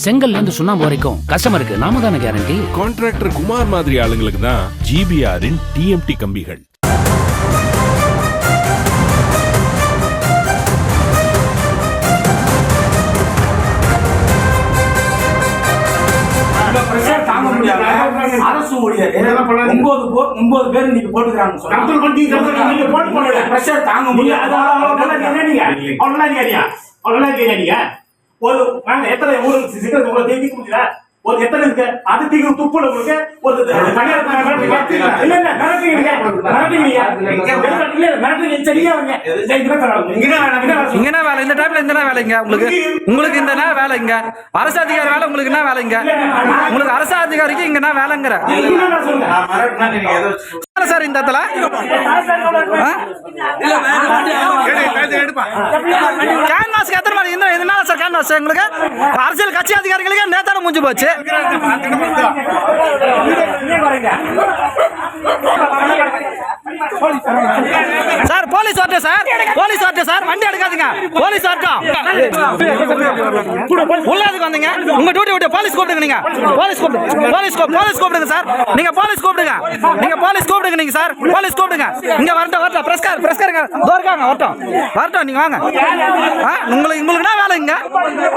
செங்கல்ல இருந்து சுண்ணாம்பு வரைக்கும் கஸ்டமருக்கு நாம தானே கேரண்டி. கான்ட்ராக்டர் குமார் மாதிரி ஆளுங்களுக்கு தான் ஜிபிஆரின் டிஎம்டி கம்பிகள். அரசு ஊழியர் 9 பேர் நீங்க போட்டுக்கிறாங்க. தாங்க முடியாது. ஒரு எத்தனை ஊருக்கு சீக்கிரம் உங்களை தேடிக்க முடியல. ஒரு எத்தனை இருக்கு அது தீக்கு துப்புல உங்களுக்கு ஒரு இங்க வேலை இந்த டைம்ல இந்த வேலைங்க உங்களுக்கு இந்த வேலைங்க அரசு அதிகாரி வேலை உங்களுக்கு என்ன வேலைங்க உங்களுக்கு அரசு அதிகாரிக்கு இங்க என்ன வேலைங்கிற சார் இந்த இடத்துல கேன்வாஸ் எத்தனை மணி என்ன சார் கேன்வாஸ் எங்களுக்கு அரசியல் கட்சி அதிகாரிகளுக்கு நேத்தான முடிஞ்சு போச்சு. சார் போலீஸ் வரட்டும் சார் வண்டி எடுக்காதீங்க போலீஸ் வரட்டும் உள்ளதுக்கு வந்தீங்க உங்க டியூட்டி விட்டு போலீஸ் கூப்பிடுங்க நீங்க போலீஸ் கூப்பிடுங்க சார் நீங்க போலீஸ் கூப்பிடுங்க நீங்க சார் போலீஸ் கூப்பிடுங்க இங்க வரட்டும் பிரஸ்காரங்க தோர்க்காங்க வரட்டும் நீங்க வாங்க உங்களுக்கு என்ன வேலை இங்க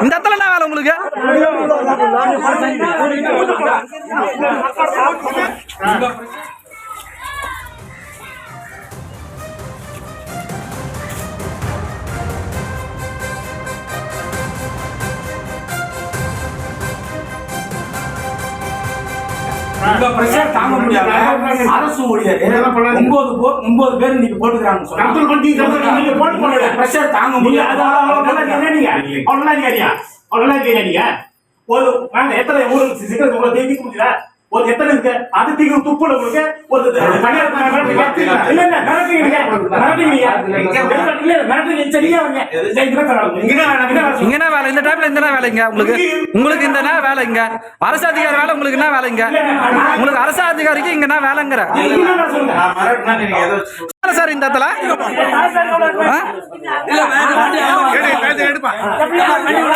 இந்த இடத்துல என்ன வேலை உங்களுக்கு தாங்க முடியாது. அரசு ஊழியர் 9 பேர் நீங்க போட்டுக்கிறாங்க. தாங்க முடியாது. ஒரு எத்தனை ஊருக்கு சீக்கிரம் உங்களை தேடிக்க முடியல. ஒரு எத்தனை இருக்கு அது தீக்கு துப்புல உங்களுக்கு ஒரு இங்க வேலை இந்த டைம்ல இந்த வேலைங்க உங்களுக்கு இந்த வேலைங்க அரசு அதிகாரி வேலை உங்களுக்கு என்ன வேலைங்க உங்களுக்கு அரசு அதிகாரிக்கு இங்க என்ன வேலைங்கிற சார் இந்த இடத்துல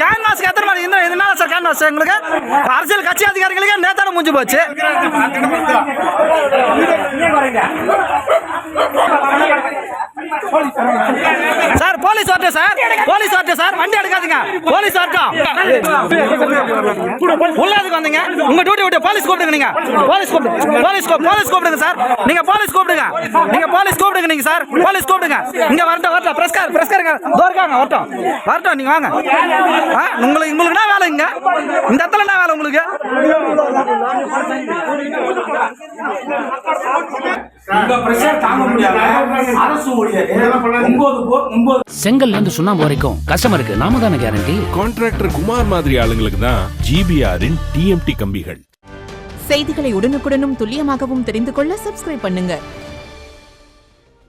கேன்வாஸ் எத்தனை மணி என்ன சார் கேன்வாஸ் எங்களுக்கு அரசியல் கட்சி அதிகாரிகளுக்கு நேத்தான முடிஞ்சு போச்சு. சார் போலீஸ் வரட்டும் சார் வண்டி எடுக்காதீங்க போலீஸ் வரட்டும் உள்ளதுக்கு வந்தீங்க உங்க டியூட்டி விட்டு போலீஸ் கூப்பிடுங்க நீங்க போலீஸ் கூப்பிடுங்க சார் நீங்க போலீஸ் கூப்பிடுங்க நீங்க சார் போலீஸ் கூப்பிடுங்க இங்க வரட்டும் பிரஸ்காரங்க தோர்க்காங்க வரட்டும் நீங்க வாங்க உங்களுக்கு என்ன வேலை இங்க இந்த இடத்துல என்ன வேலை உங்களுக்கு தாங்க முடியாது. அரசு ஊழியர் 9 செங்கல்ல இருந்து சுண்ணாம்பு வரைக்கும் கஸ்டமருக்கு நாம தானே கேரண்டி. கான்ட்ராக்டர் குமார் மாதிரி ஆளுங்களுக்கு தான் ஜிபிஆரின் டிஎம்டி கம்பிகள். செய்திகளை உடனுக்குடனும் துல்லியமாகவும் தெரிந்து கொள்ள சப்ஸ்கிரைப் பண்ணுங்க.